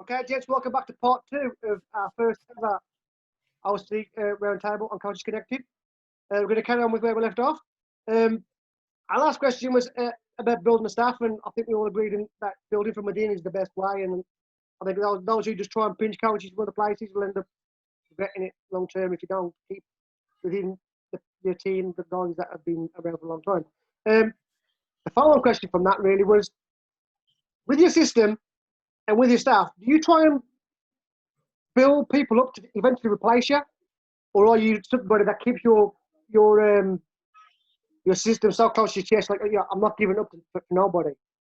Okay, gents, welcome back to part 2 of our first ever OC Roundtable on Coaches Connected. We're going to carry on with where we left off. Our last question was about building the staff, and I think we all agreed that building from within is the best way. And I think those who just try and pinch coaches from other places will end up regretting it long term if you don't keep within your team the guys that have been around for a long time. The follow-on question from that really was, with your system and with your staff, do you try and build people up to eventually replace you, or are you somebody that keeps your system so close to your chest, like, yeah, I'm not giving up for nobody?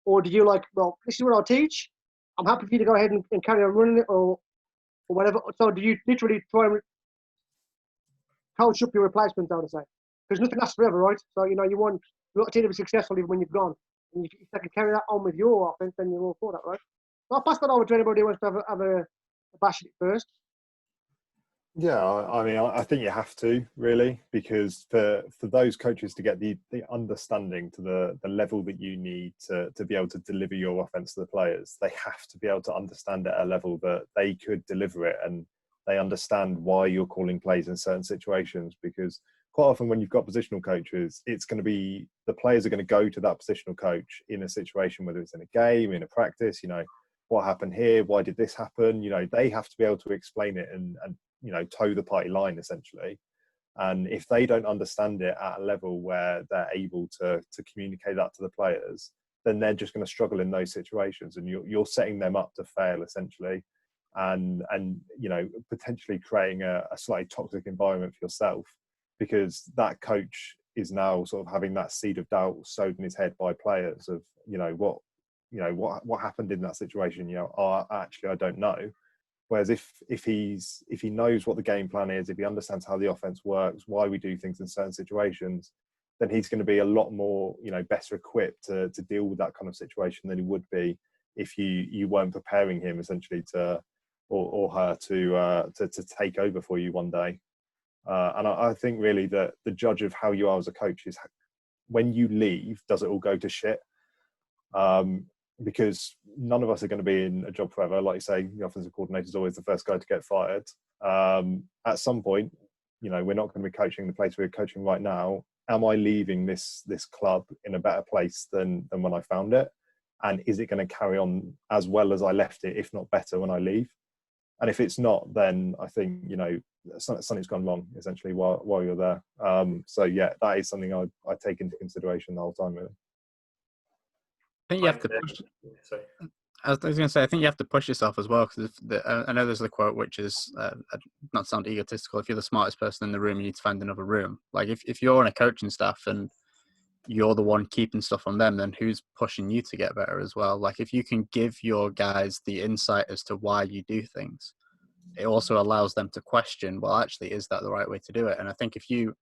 Or do you like, well, this is what I'll teach, I'm happy for you to go ahead and carry on running it, or whatever? So do you literally try and coach up your replacements, I would say? Because nothing lasts forever, right? So, you want a team to be successful even when you've gone. And if they can carry that on with your offense, then you're all for that, right? So I'll pass that over to anybody who wants to have a bash at it first. Yeah, I mean, I think you have to, really, because for those coaches to get the understanding to the level that you need to be able to deliver your offense to the players, they have to be able to understand at a level that they could deliver it, and they understand why you're calling plays in certain situations. Because quite often when you've got positional coaches, it's going to be, the players are going to go to that positional coach in a situation, whether it's in a game, in a practice, what happened here? Why did this happen? They have to be able to explain it and toe the party line, essentially. And if they don't understand it at a level where they're able to communicate that to the players, then they're just going to struggle in those situations, and you're setting them up to fail, essentially, and potentially creating a slightly toxic environment for yourself, because that coach is now sort of having that seed of doubt sowed in his head by players of what happened in that situation. Actually, I don't know. Whereas if he knows what the game plan is, if he understands how the offense works, why we do things in certain situations, then he's going to be a lot more better equipped to deal with that kind of situation than he would be if you weren't preparing him, essentially, to or her to take over for you one day. And I think really that the judge of how you are as a coach is when you leave, does it all go to shit? Because none of us are going to be in a job forever. Like you say, the offensive coordinator is always the first guy to get fired. At some point, we're not going to be coaching the place we're coaching right now. Am I leaving this club in a better place than when I found it? And is it going to carry on as well as I left it, if not better, when I leave? And if it's not, then I think, something's gone wrong, essentially, while you're there. So yeah, that is something I take into consideration the whole time, really. I think you have to push. I was going to say, I think you have to push yourself as well, because I know there's a quote which is, not to sound egotistical, if you're the smartest person in the room, you need to find another room. Like if you're on a coaching staff and you're the one keeping stuff from them, then who's pushing you to get better as well? Like if you can give your guys the insight as to why you do things, it also allows them to question, well, actually, is that the right way to do it? And I think if you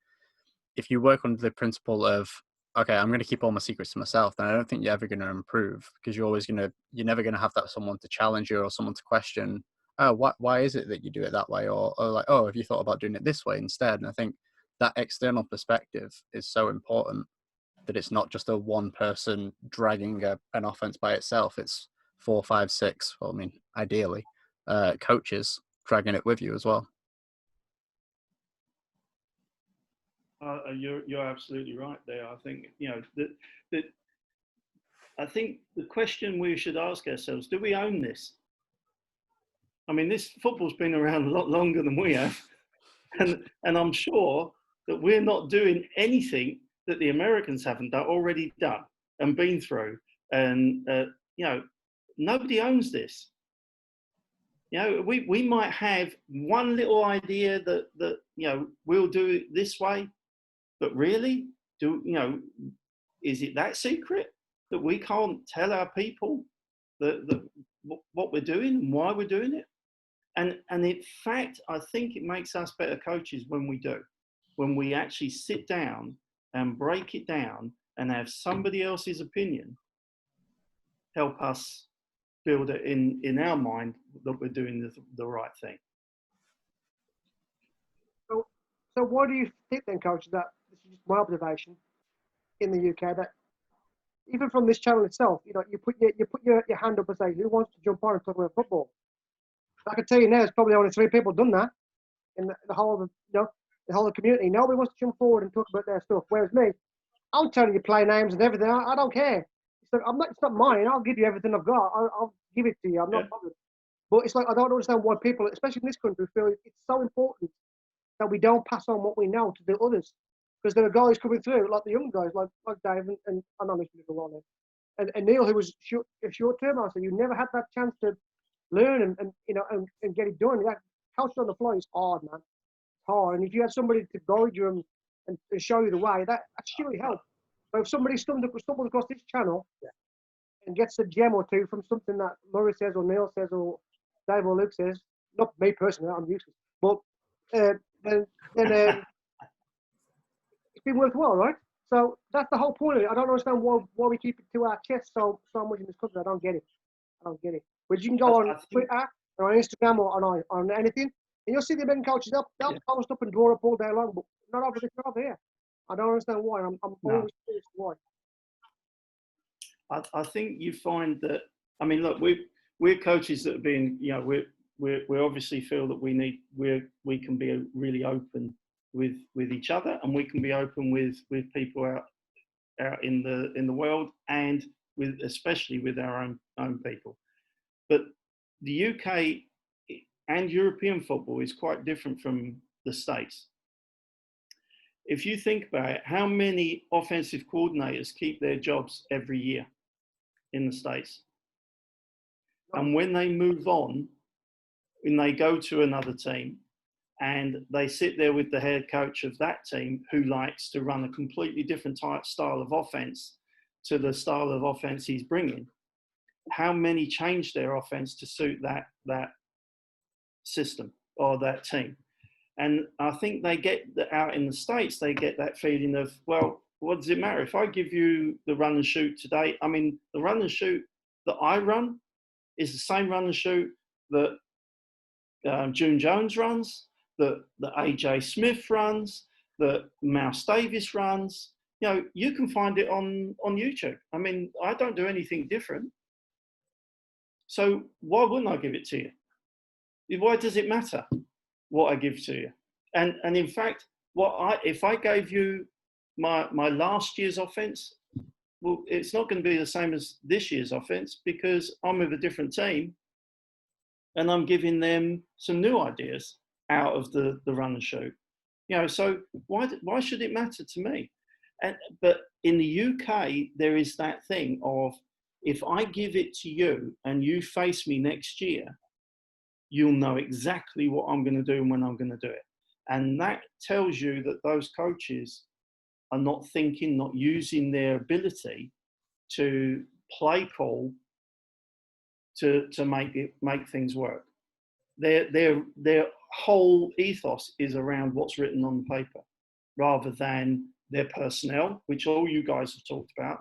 work under the principle of, okay, I'm going to keep all my secrets to myself, then I don't think you're ever going to improve, because you're never going to have that someone to challenge you or someone to question, oh, why is it that you do it that way? Or like, oh, have you thought about doing it this way instead? And I think that external perspective is so important, that it's not just a one person dragging an offense by itself. It's 4, 5, 6, well, I mean, ideally, coaches dragging it with you as well. You're absolutely right there. I think I think the question we should ask ourselves: do we own this? I mean, this football's been around a lot longer than we have, and I'm sure that we're not doing anything that the Americans haven't already done and been through. And nobody owns this. We might have one little idea that we'll do it this way. But really, is it that secret that we can't tell our people what we're doing and why we're doing it? And in fact, I think it makes us better coaches when we do, when we actually sit down and break it down and have somebody else's opinion help us build it in our mind that we're doing the right thing. So why do you think then, Coach, that, this is just my observation in the UK, that even from this channel itself, you put your hand up and say, who wants to jump on and talk about football? I can tell you now, there's probably only 3 people done that in the whole of the whole of the community. Nobody wants to jump forward and talk about their stuff. Whereas me, I'm telling you play names and everything. I don't care. It's not mine. I'll give you everything I've got. I'll give it to you. I'm not bothered. But it's like I don't understand why people, especially in this country, feel it's so important that we don't pass on what we know to the others. Because there are guys coming through, like the young guys, like Dave and I know this little one, and Neil, who was a short-term answer. You never had that chance to learn and get it done. That coaching on the fly is hard, man. It's hard. And if you had somebody to guide you and show you the way, that surely helps. But if somebody stumbles across this channel and gets a gem or two from something that Murray says or Neil says or Dave or Luke says, not me personally, I'm useless, but then it's been worthwhile, right? So that's the whole point of it. I don't understand why we keep it to our chest so much in this country. I don't get it. But you can go on Twitter or on Instagram or on anything, and you'll see the American coaches. They'll post up and draw up all day long, but not over here. I don't understand why. I'm always curious why. I think you find that. I mean, look, we're coaches that have been. We obviously feel that we can be really open with each other, and we can be open with people out in the world, and especially with our own people. But the UK and European football is quite different from the States. If you think about it, how many offensive coordinators keep their jobs every year in the States? And when they move on, when they go to another team and they sit there with the head coach of that team who likes to run a completely different style of offense to the style of offense he's bringing, how many change their offense to suit that system or that team? And I think they get out in the States, they get that feeling of, well, what does it matter? If I give you the run and shoot today, I mean, the run and shoot that I run is the same run and shoot that June Jones runs, that AJ Smith runs, that Mouse Davis runs. You can find it on YouTube. I mean, I don't do anything different. So why wouldn't I give it to you? Why does it matter what I give to you? And in fact, if I gave you my last year's offense, well, it's not going to be the same as this year's offense because I'm with a different team and I'm giving them some new ideas out of the run and shoot. So why should it matter to me? But in the UK, there is that thing of, if I give it to you and you face me next year, you'll know exactly what I'm going to do and when I'm going to do it. And that tells you that those coaches are not thinking, not using their ability to play call to make things work. Their whole ethos is around what's written on the paper, rather than their personnel, which all you guys have talked about,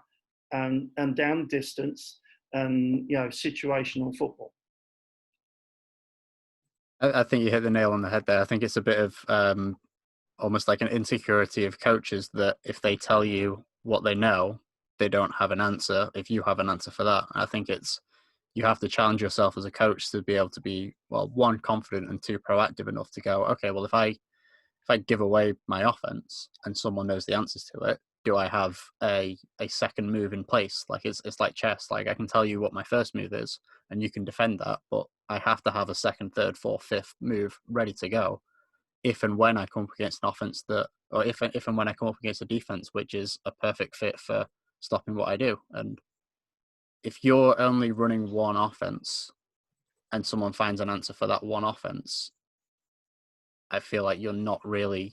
and down distance and situational football. I think you hit the nail on the head there. I think it's a bit of almost like an insecurity of coaches that if they tell you what they know, they don't have an answer if you have an answer for that. I think you have to challenge yourself as a coach to be able to be, well, one, confident, and two, proactive enough to go, okay, well, if I give away my offense and someone knows the answers to it, do I have a second move in place? Like it's like chess. Like I can tell you what my first move is and you can defend that, but I have to have a second, third, fourth, fifth move ready to go if and when I come up against an offense or if and when I come up against a defense which is a perfect fit for stopping what I do. And if you're only running one offense and someone finds an answer for that one offense, I feel like you're not really,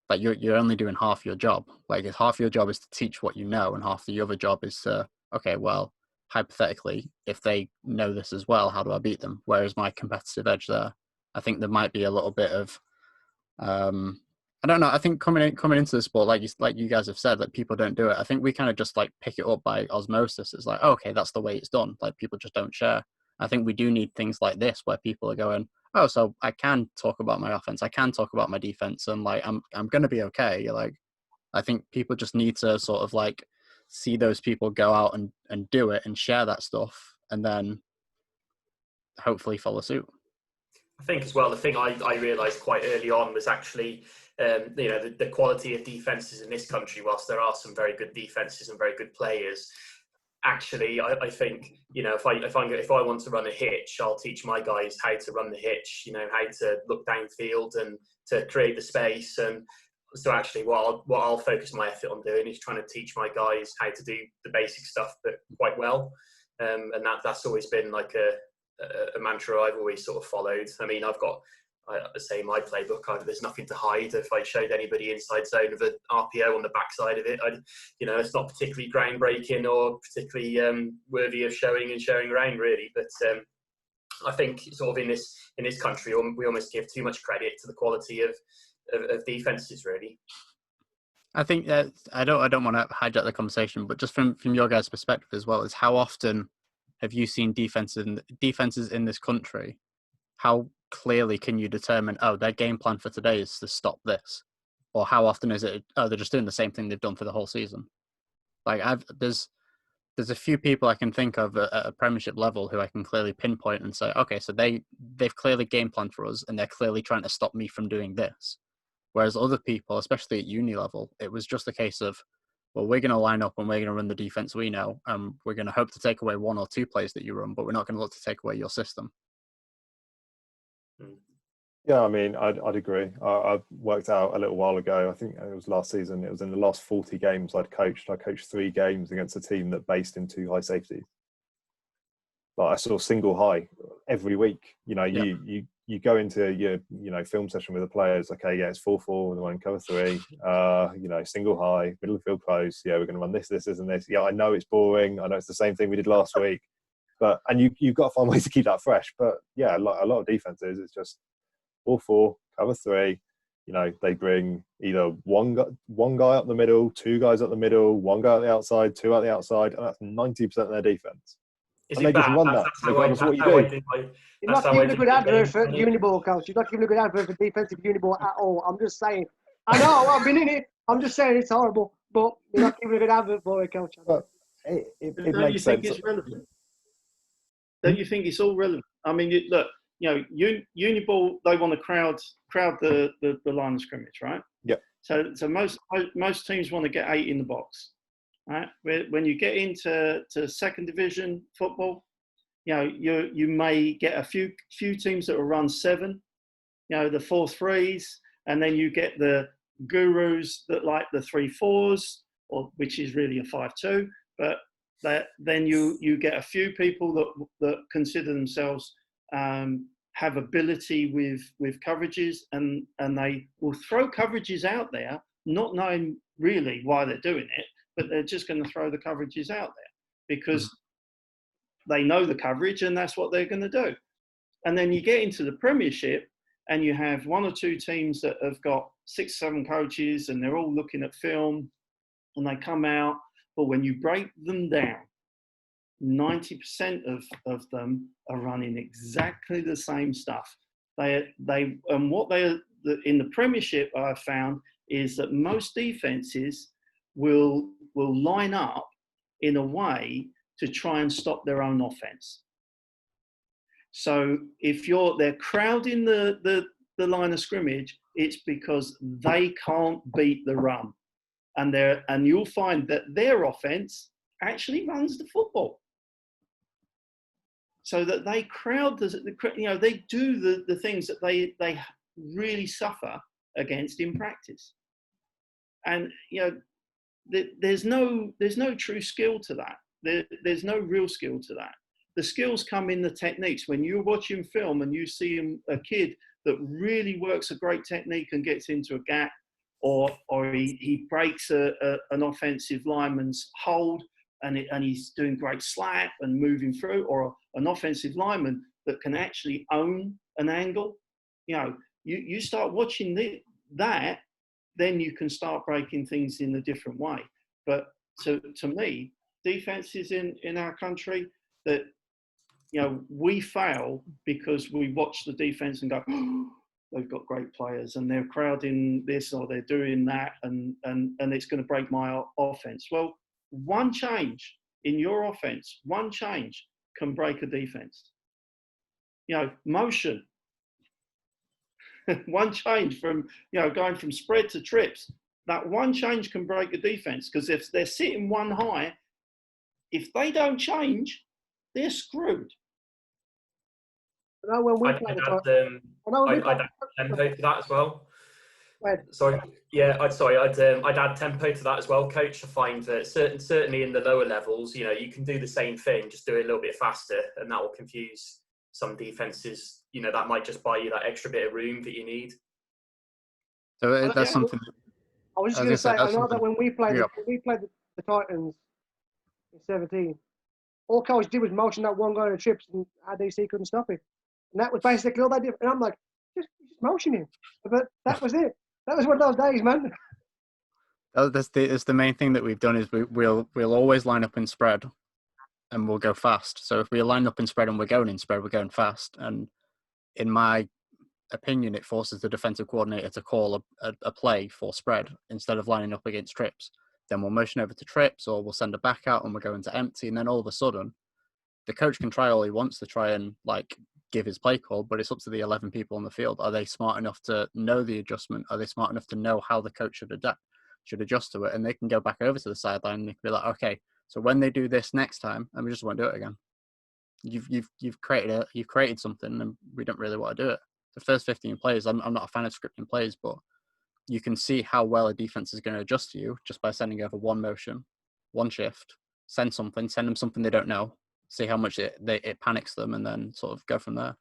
like you're only doing half your job. Like if half your job is to teach what you know and half the other job is to, okay, well, hypothetically, if they know this as well, how do I beat them? Where is my competitive edge there? I think there might be a little bit of, I don't know. I think coming into the sport, like you guys have said, like people don't do it. I think we kind of just like pick it up by osmosis. It's like, okay, that's the way it's done. Like people just don't share. I think we do need things like this where people are going, oh, so I can talk about my offense, I can talk about my defense, and like I'm going to be okay. Like I think people just need to sort of like see those people go out and do it and share that stuff, and then hopefully follow suit. I think as well, the thing I realised quite early on was actually, the quality of defences in this country. Whilst there are some very good defences and very good players, actually, I think, if I want to run a hitch, I'll teach my guys how to run the hitch. How to look downfield and to create the space. And so actually, what I'll focus my effort on doing is trying to teach my guys how to do the basic stuff, but quite well. And that's always been like a mantra I've always sort of followed. I mean, I say my playbook, there's nothing to hide. If I showed anybody inside zone of an RPO on the backside of it, it's not particularly groundbreaking or particularly worthy of showing around, really. But I think sort of in this country, we almost give too much credit to the quality of defenses, really. I think that I don't want to hijack the conversation, but just from your guys' perspective as well, is how often have you seen defenses in this country? How clearly can you determine, their game plan for today is to stop this? Or how often is it, they're just doing the same thing they've done for the whole season? Like there's a few people I can think of at a Premiership level who I can clearly pinpoint and say, okay, so they've clearly game planned for us and they're clearly trying to stop me from doing this. Whereas other people, especially at uni level, it was just a case of, well, we're going to line up and we're going to run the defense we know, and we're going to hope to take away one or two plays that you run, but we're not going to look to take away your system. Yeah, I mean, I'd agree. I worked out a little while ago, I think it was last season, it was in the last 40 games I coached 3 games against a team that based in 2 high safeties. But I saw single high every week. You go into your film session with the players. Okay, yeah, it's 4-4 with one cover 3. Single high, middle of field close. Yeah, we're going to run this, and this. Yeah, I know it's boring. I know it's the same thing we did last week. But you've got to find ways to keep that fresh. But yeah, a lot of defenses, it's just 4-4 cover 3. They bring either one guy up the middle, 2 guys up the middle, 1 guy at the outside, 2 out the outside, and that's 90% of their defense. And they just run that regardless of what you do. You're not giving a good advert for Uniball, coach. You're not giving a good advert for defensive Uniball at all. I'm just saying. I know, I've been in it. I'm just saying it's horrible, but you're not giving a good advert for it, coach. But it don't you think it's relevant? Don't you think it's all relevant? I mean, look, Uniball, they want to crowd the line of scrimmage, right? Yeah. So most teams want to get 8 in the box, right? When you get into second division football, you may get a few teams that will run 7, the 4-3s, and then you get the gurus that like the 3-4s, or which is really a 5-2. But then you get a few people that consider themselves have ability with coverages, and they will throw coverages out there, not knowing really why they're doing it, but they're just going to throw the coverages out there because they know the coverage and that's what they're going to do. And then you get into the Premiership and you have 1 or 2 teams that have got 6, 7 coaches and they're all looking at film and they come out. But when you break them down, 90% of them are running exactly the same stuff. In the Premiership, I've found is that most defenses will line up in a way to try and stop their own offense. So if they're crowding the line of scrimmage, it's because they can't beat the run, and you'll find that their offense actually runs the football. So that they crowd they do the things that they really suffer against in practice, and there's no true skill to that. There's no real skill to that. The skills come in the techniques. When you're watching film and you see a kid that really works a great technique and gets into a gap, or he breaks an offensive lineman's hold and he's doing great slap and moving through, or an offensive lineman that can actually own an angle, you start watching that, then you can start breaking things in a different way. But to me, defenses in our country that we fail because we watch the defense and go, oh, they've got great players and they're crowding this or they're doing that, and it's going to break my offense. Well, one change in your offense, one change can break a defense. motion. One change from, going from spread to trips, that one change can break a defense, because if they're sitting one high, if they don't change, they're screwed. Now when we I'd play add tempo to that as well. Sorry, yeah, I'd add tempo to that as well, Coach. I find that certainly in the lower levels, you can do the same thing, just do it a little bit faster, and that will confuse some defenses. That might just buy you that extra bit of room that you need. So that's something. I was just going to say, I know that when we played the Titans in 17, all Coach did was motion that one guy on the trips, and ADC couldn't stop it. And that was basically all they did. And I'm like, just motion him. But that was it. That was one of those days, man. That's the main thing that we've done is we'll always line up in spread, and we'll go fast. So if we line up in spread and we're going in spread, we're going fast. And in my opinion, it forces the defensive coordinator to call a play for spread instead of lining up against trips. Then we'll motion over to trips, or we'll send a back out and we're going to empty. And then all of a sudden, the coach can try all he wants to try and give his play call, but it's up to the 11 people on the field. Are they smart enough to know the adjustment? Are they smart enough to know how the coach should adjust to it? And they can go back over to the sideline and they can be like, okay, so when they do this next time, and we just won't do it again. You've created something, and we don't really want to do it. The first 15 plays, I'm not a fan of scripting plays, but you can see how well a defense is going to adjust to you just by sending over one motion, one shift, send them something they don't know, see how much it panics them, and then sort of go from there.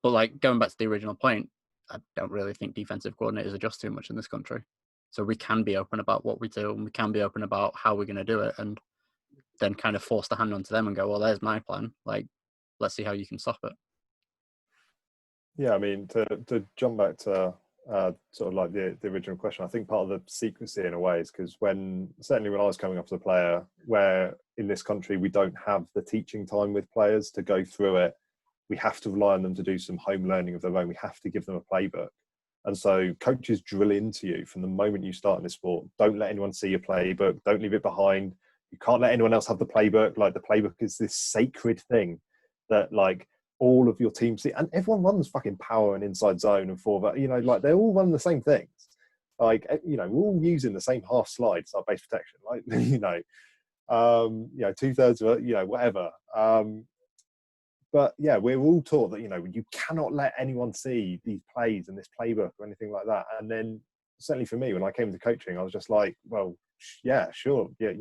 But going back to the original point, I don't really think defensive coordinators adjust too much in this country. So we can be open about what we do, and we can be open about how we're going to do it, and then kind of force the hand onto them and go, well, there's my plan. Let's see how you can stop it. Yeah, I mean, to jump back to sort of the original question, I think part of the secrecy in a way is because certainly when I was coming up as a player, where in this country we don't have the teaching time with players to go through it, we have to rely on them to do some home learning of their own. We have to give them a playbook. And so coaches drill into you from the moment you start in this sport. Don't let anyone see your playbook. Don't leave it behind. You can't let anyone else have the playbook. The playbook is this sacred thing that all of your teams see, and everyone runs fucking power and inside zone and forward. They all run the same things. We're all using the same half slides, our base protection. 2/3 of it, whatever. But yeah, we're all taught that you cannot let anyone see these plays and this playbook or anything like that. And then certainly for me, when I came to coaching, I was just like, well, yeah, sure, yeah,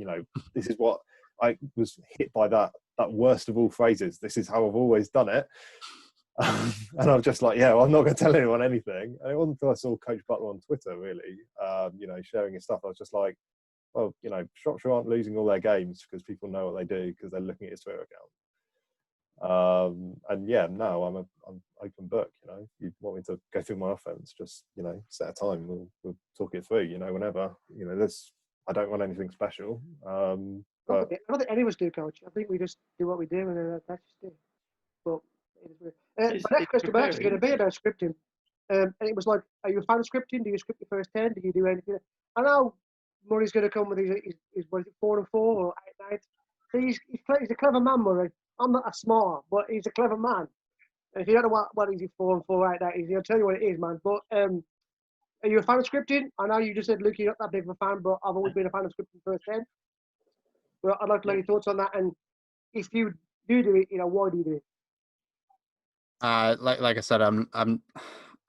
this is what I was hit by that worst of all phrases. This is how I've always done it. And I'm just like, yeah, well, I'm not going to tell anyone anything. And it wasn't until I saw Coach Butler on Twitter, really, sharing his stuff. I was just like, well, Shropshire aren't losing all their games because people know what they do because they're looking at his Twitter account. And yeah, no, I'm open book. If you want me to go through my offense, just set a time. We'll talk it through. Whenever. I don't want anything special. But I don't think any of us do, Coach. I think we just do what we do, and that's just it. But it is weird. My next question was actually going to be about scripting. And it was like, are you a fan of scripting? Do you script your first 10? Do you do anything? I know Murray's going to come with his what is it, 4 and 4 or 8 and 8. So he's a clever man, Murray. I'm not a smart, but he's a clever man. And if you don't know what is he 4 and 4, 8 and 8 is, he'll tell you what it is, man. But are you a fan of scripting? I know you just said, Luke, you're not that big of a fan, but I've always been a fan of scripting first 10. But I'd like to know your thoughts on that. And if you do it, why do you do it? Like I said, I'm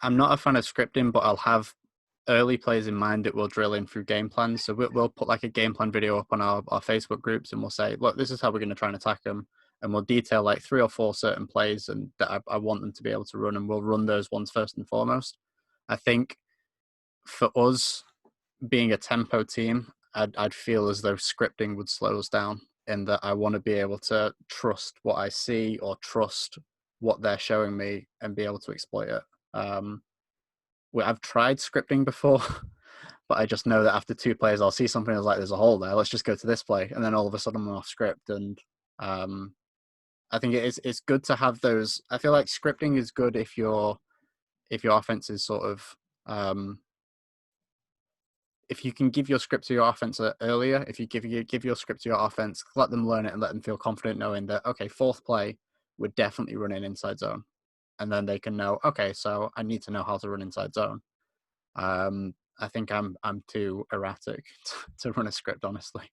not a fan of scripting, but I'll have early plays in mind that we'll drill in through game plans. So we'll put a game plan video up on our Facebook groups, and we'll say, look, this is how we're going to try and attack them. And we'll detail 3 or 4 certain plays and that I want them to be able to run, and we'll run those ones first and foremost. I think for us being a tempo team, I'd feel as though scripting would slow us down, in that I want to be able to trust what I see or trust what they're showing me and be able to exploit it. I've tried scripting before, but I just know that after 2 plays, I'll see something that's there's a hole there. Let's just go to this play. And then all of a sudden I'm off script. And I think it's good to have those. I feel like scripting is good if your offense is sort of, if you can give your script to your offense earlier, if you give your script to your offense, let them learn it and let them feel confident knowing that, okay, 4th play, we're definitely running inside zone. and then they can know, okay, so I need to know how to run inside zone. I think I'm too erratic to run a script, honestly.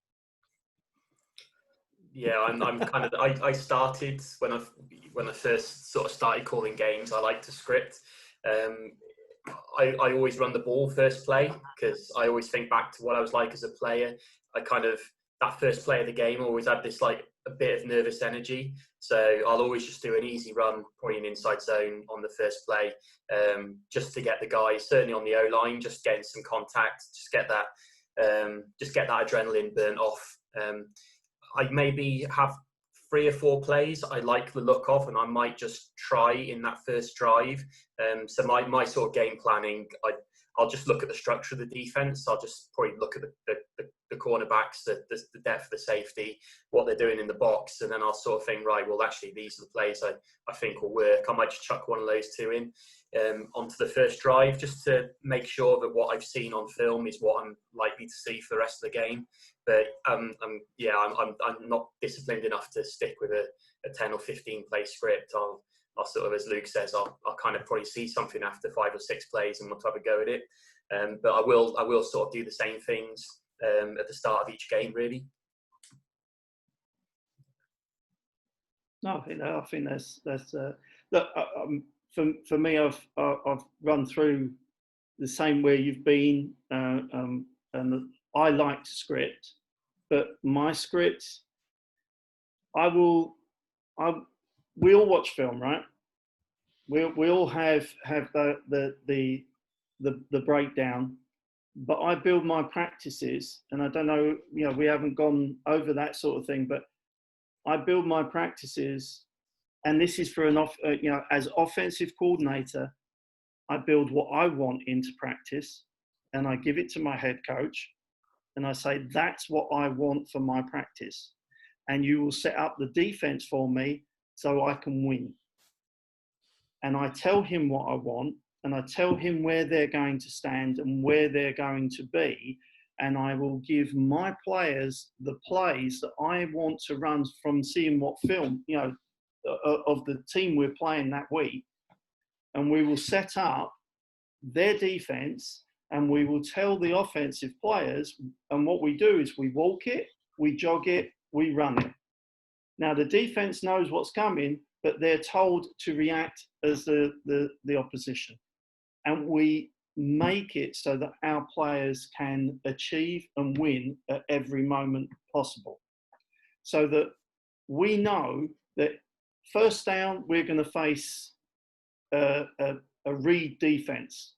Yeah, I'm kind of. I started when I first sort of started calling games. I like to script. I always run the ball first play because I always think back to what I was like as a player. I kind of that first play of the game always had this like a bit of nervous energy. So I'll always just do an easy run, probably an inside zone on the first play, just to get the guys certainly on the O line, just getting some contact, just get that adrenaline burnt off. I maybe have 3 or 4 plays I like the look of, and I might just try in that first drive. So my sort of game planning, I'll just look at the structure of the defense. I'll just probably look at the cornerbacks, the depth of the safety, what they're doing in the box, and then I'll sort of think, right, well, actually, these are the plays I think will work. I might just chuck one of those 2 in onto the first drive, just to make sure that what I've seen on film is what I'm likely to see for the rest of the game. But I'm not disciplined enough to stick with a 10 or 15 play script. I'll sort of, as Luke says, I'll kind of probably see something after 5 or 6 plays and want to have a go at it. But I will sort of do the same things at the start of each game, really. No, I think that's look. For me, I've run through the same way you've been, and I like to script, but my script, we all watch film, right? We all have the breakdown, but I build my practices, and I don't know, we haven't gone over that sort of thing, but I build my practices, and this is for as offensive coordinator, I build what I want into practice, and I give it to my head coach, and I say, that's what I want for my practice, and you will set up the defense for me so I can win. And I tell him what I want, and I tell him where they're going to stand and where they're going to be, and I will give my players the plays that I want to run from seeing what film, of the team we're playing that week, and we will set up their defense, and we will tell the offensive players, and what we do is we walk it, we jog it, we run it. Now the defense knows what's coming, but they're told to react as the opposition, and we make it so that our players can achieve and win at every moment possible, so that we know that first down we're going to face a read defense.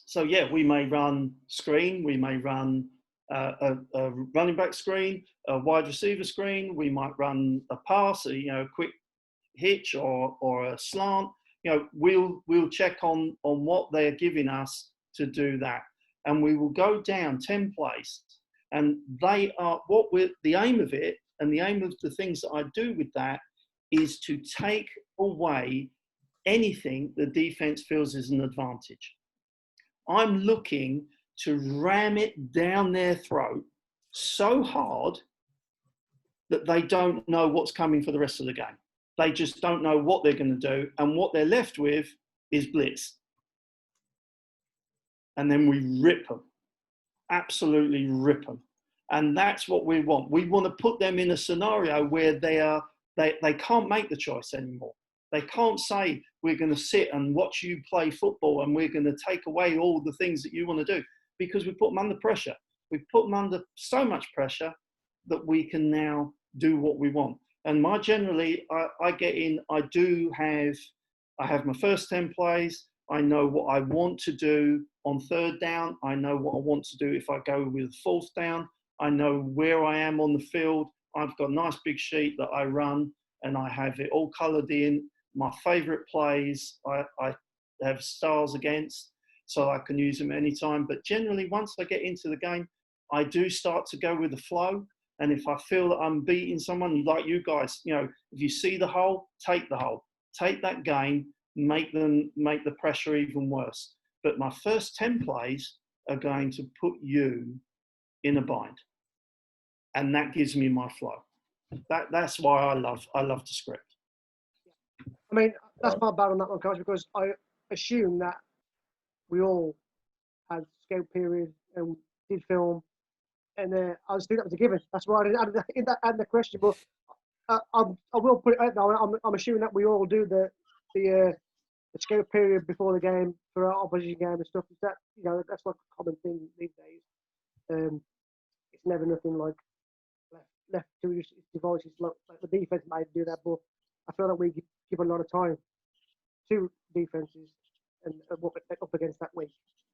So yeah, we may run screen, we may run a running back screen, a wide receiver screen, we might run a pass, a quick hitch or a slant. We'll check on what they're giving us to do that, and we will go down 10 plays, and they are the aim of it, and the aim of the things that I do with that is to take away anything the defense feels is an advantage. I'm looking to ram it down their throat so hard that they don't know what's coming for the rest of the game. They just don't know what they're going to do, and what they're left with is blitz. And then we rip them, absolutely rip them. And that's what we want. We want to put them in a scenario where they can't make the choice anymore. They can't say, we're going to sit and watch you play football and we're going to take away all the things that you want to do, because we put them under pressure. We put them under so much pressure that we can now do what we want. And I get in, I have my first 10 plays. I know what I want to do on third down. I know what I want to do if I go with fourth down. I know where I am on the field. I've got a nice big sheet that I run, and I have it all coloured in. My favourite plays, I have stars against, so I can use them anytime. But generally, once I get into the game, I do start to go with the flow. And if I feel that I'm beating someone, like you guys, if you see the hole, take the hole. Take that game, make the pressure even worse. But my first 10 plays are going to put you in a bind. And that gives me my flow. That's why I love to script. I mean, that's my bad on that one, coach, because I assume that we all had scout period and did film, and I just think that was a given. That's why I didn't add the question, but I will put it out there. I'm assuming that we all do the scout period before the game for our opposition game and stuff. That that's like a common thing these days. It's never nothing like left to its devices. Like the defense might do that, but I feel like we give a lot of time to defenses and what we're up against that week.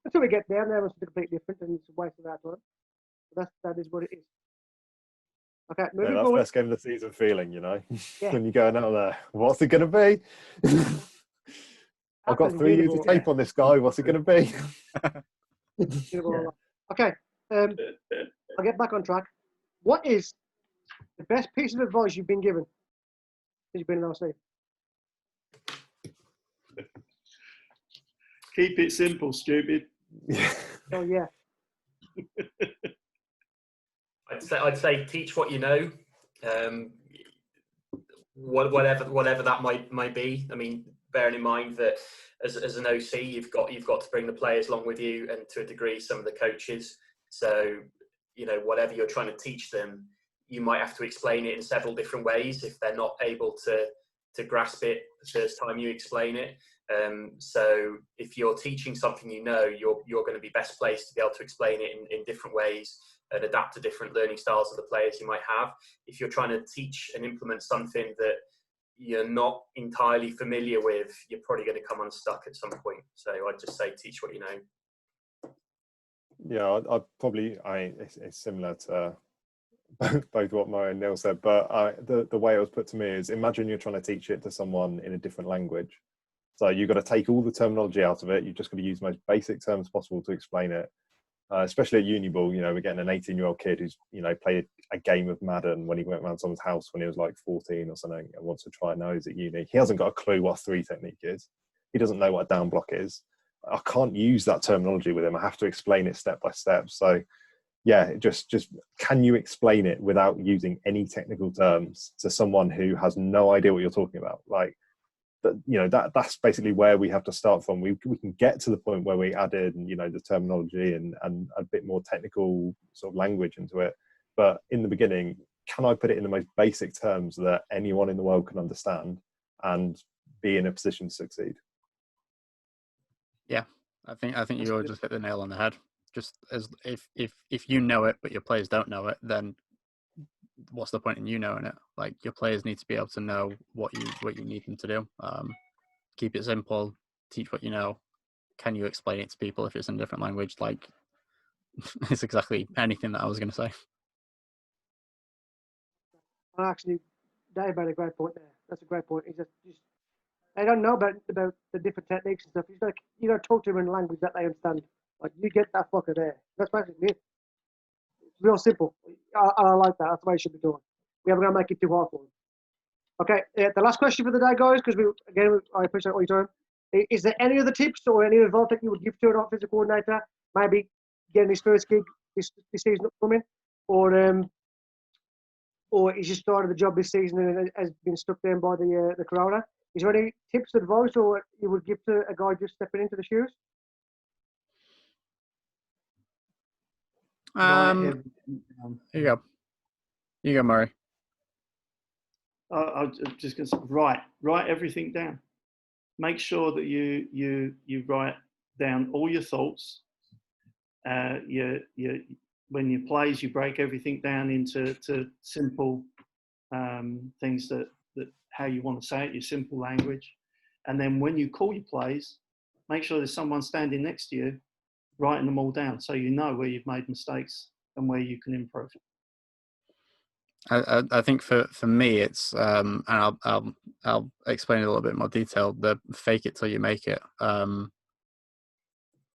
Until we get there, and then it's completely different, and it's a waste of our time. But that is what it is. Okay, moving that's forward. best game of the season feeling, Yeah. when you're going out there. What's it going to be? I've got 3 years of tape on this guy. What's it going to be? Okay, I'll get back on track. What is the best piece of advice you've been given since you've been in OC? Keep it simple, stupid. Oh yeah. I'd say teach what you know, whatever that might be. I mean, bearing in mind that as an OC, you've got to bring the players along with you, and to a degree, some of the coaches. So, whatever you're trying to teach them, you might have to explain it in several different ways if they're not able to grasp it the first time you explain it. So if you're teaching something, you're going to be best placed to be able to explain it in different ways and adapt to different learning styles of the players you might have. If you're trying to teach and implement something that you're not entirely familiar with, you're probably going to come unstuck at some point. So I'd just say teach what you know. Yeah, it's similar to both what Murray and Neil said, but the way it was put to me is, imagine you're trying to teach it to someone in a different language. So you've got to take all the terminology out of it. You've just got to use the most basic terms possible to explain it. Especially at uni ball, we're getting an 18-year-old kid who's, played a game of Madden when he went around someone's house when he was like 14 or something and wants to try it now he's at uni. He hasn't got a clue what a 3 technique is. He doesn't know what a down block is. I can't use that terminology with him. I have to explain it step by step. So yeah, just can you explain it without using any technical terms to someone who has no idea what you're talking about? Like, that's basically where we have to start from. We can get to the point where we add in, the terminology and a bit more technical sort of language into it. But in the beginning, can I put it in the most basic terms that anyone in the world can understand and be in a position to succeed? Yeah, I think you all just hit the nail on the head. Just as if you know it, but your players don't know it, then what's the point in you knowing it? Like, your players need to be able to know what you need them to do. Keep it simple. Teach what you know. Can you explain it to people if it's in a different language? Like, it's exactly anything that I was going to say. Actually, Dave made a great point there. That's a great point. He's just they don't know about the different techniques and stuff. You got to talk to them in a language that they understand. Like, you get that fucker there. That's basically it. It's real simple. I like that. That's the way it should be done. We haven't got to make it too hard for them. Okay, the last question for the day, guys, because I appreciate all your time. Is there any other tips or any advice that you would give to an offensive coordinator, maybe getting his first gig this season upcoming, or he's just started the job this season and has been struck down by the corona? Is there any tips, advice, or you would give to a guy just stepping into the shoes? Here you go. You go, Murray. I was just going to say, write everything down. Make sure that you write down all your thoughts. When you plays, you break everything down into simple things that how you want to say it, your simple language. And then when you call your plays, make sure there's someone standing next to you, writing them all down, so you know where you've made mistakes and where you can improve. I think for me it's and I'll explain it a little bit more detail. The fake it till you make it.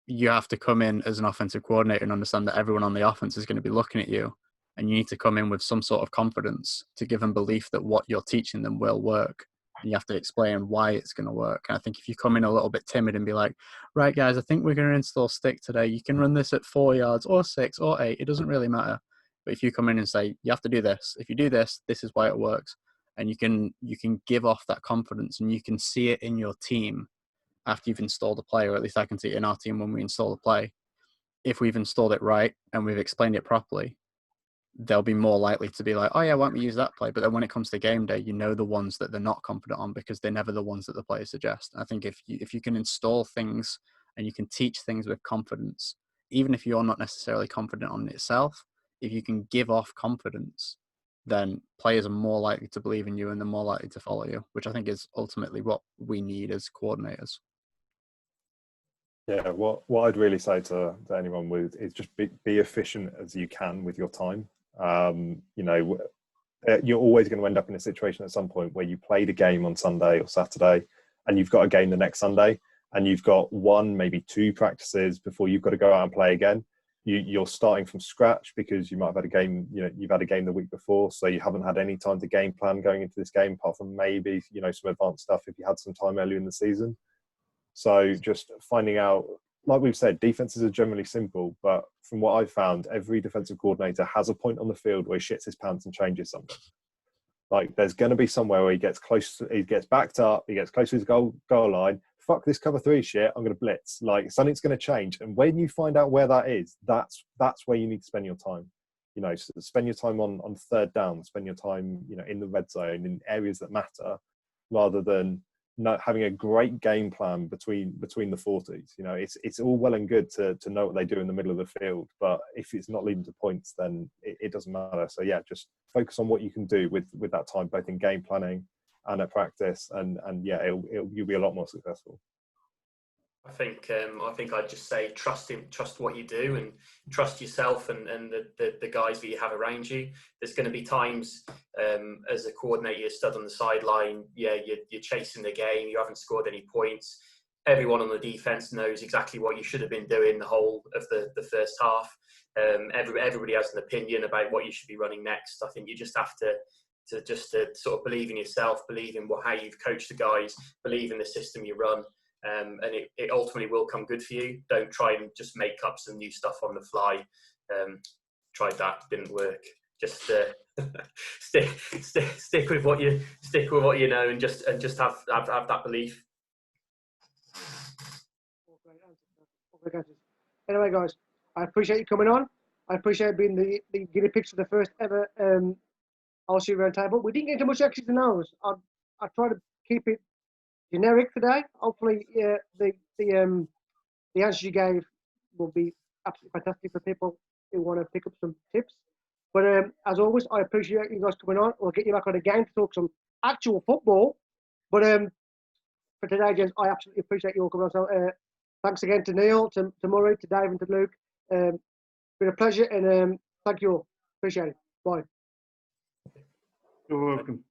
You have to come in as an offensive coordinator and understand that everyone on the offense is going to be looking at you, and you need to come in with some sort of confidence to give them belief that what you're teaching them will work. And you have to explain why it's going to work. And I think if you come in a little bit timid and be like, right, guys, I think we're going to install stick today. You can run this at 4 yards or 6 or 8. It doesn't really matter. But if you come in and say, you have to do this. If you do this, this is why it works. and you can give off that confidence, and you can see it in your team after you've installed a play, or at least I can see it in our team when we install a play. If we've installed it right and we've explained it properly, they'll be more likely to be like, oh yeah, why don't we use that play? But then when it comes to game day, you know the ones that they're not confident on because they're never the ones that the players suggest. I think if you can install things and you can teach things with confidence, even if you're not necessarily confident on it itself, if you can give off confidence, then players are more likely to believe in you and they're more likely to follow you, which I think is ultimately what we need as coordinators. Yeah, what I'd really say to anyone is just be efficient as you can with your time. You're always going to end up in a situation at some point where you played a game on Sunday or Saturday and you've got a game the next Sunday and you've got one, maybe two practices before you've got to go out and play again. You're starting from scratch because you might have had a game, you've had a game the week before, so you haven't had any time to game plan going into this game apart from maybe, some advanced stuff if you had some time earlier in the season. So just finding out, like we've said, defenses are generally simple, but from what I've found, every defensive coordinator has a point on the field where he shits his pants and changes something. Like there's going to be somewhere where he gets backed up, he gets close to his goal line. Fuck this cover three shit, I'm going to blitz. Like something's going to change. And when you find out where that is, that's where you need to spend your time. Spend your time on third down, spend your time, in the red zone, in areas that matter, rather than not having a great game plan between the 40s. It's all well and good to know what they do in the middle of the field, but if it's not leading to points, then it doesn't matter. So yeah, just focus on what you can do with that time, both in game planning and at practice, and yeah, you'll be a lot more successful. I think I'd just say trust what you do, and trust yourself and the guys that you have around you. There's going to be times as a coordinator you're stood on the sideline, you're chasing the game, you haven't scored any points. Everyone on the defense knows exactly what you should have been doing the whole of the first half. Everybody has an opinion about what you should be running next. I think you just have to sort of believe in yourself, believe in how you've coached the guys, believe in the system you run. And it ultimately will come good for you. Don't try and just make up some new stuff on the fly. Tried that, didn't work. Just stick with what you know, and just have that belief. Anyway, guys, I appreciate you coming on. I appreciate being the guinea pigs for the first ever OC Roundtable. We didn't get into much X's and O's. I try to keep it generic today. Hopefully, the answers you gave will be absolutely fantastic for people who want to pick up some tips. But as always, I appreciate you guys coming on. We'll get you back on again to talk some actual football. But for today, gents, I absolutely appreciate you all coming on. So thanks again to Neil, to Murray, to Dave, and to Luke. It's been a pleasure, and thank you all. Appreciate it. Bye. You're welcome.